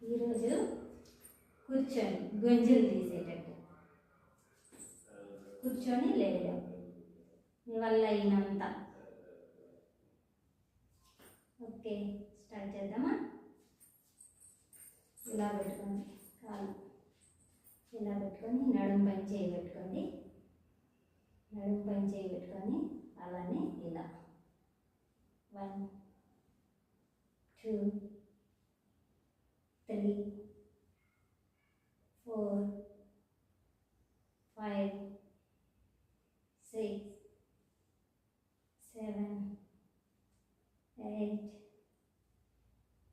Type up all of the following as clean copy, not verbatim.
ఈరోజు కూర్చొని గుంజులు తీసేటట్టు కూర్చొని లేయడం మీ వల్ల అయినంత. ఓకే, స్టార్ట్ చేద్దామా? ఇలా పెట్టుకోండి, కాలు ఇలా పెట్టుకొని నడుము పైన చేయి పెట్టుకోండి, నడుము పైన చేయి పెట్టుకొని అలానే ఇలా 1 2 3 4 5 6 7 8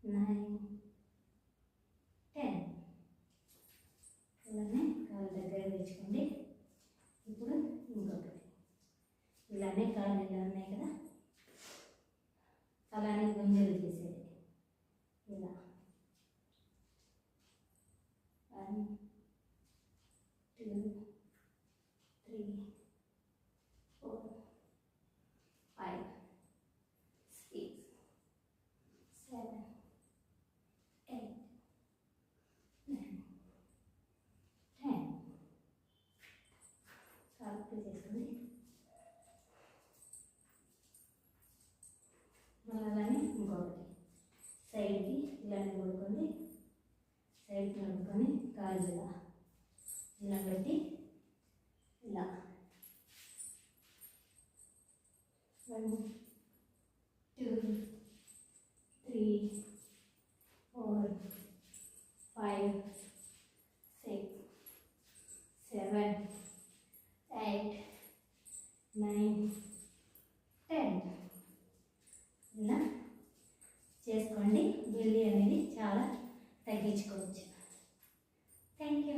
9 10. ఇలానే కాలు దగ్గర తెచ్చుకోండి. ఇప్పుడు ఇంకొకటి ఇలానే కాళ్ళు ఇలా ఉన్నాయి కదా, అలానే గుంజలు తీసేది. ఇలా 1 2 3 4 5 6 7 8 9 10. చాలా చేస్తుంది. అలానే ఇంకొకటి సైడ్కి ఇలానే పడుకోండి, సైడ్కి నడుపుకొని కాళ్ళు ఇలా పెట్టి ఇలా 1 2 3 4 5 6 7 8 9 10. ఇలా చేసుకోండి. బెల్లి అనేది చాలా తగ్గించుకోవచ్చు. Thank you.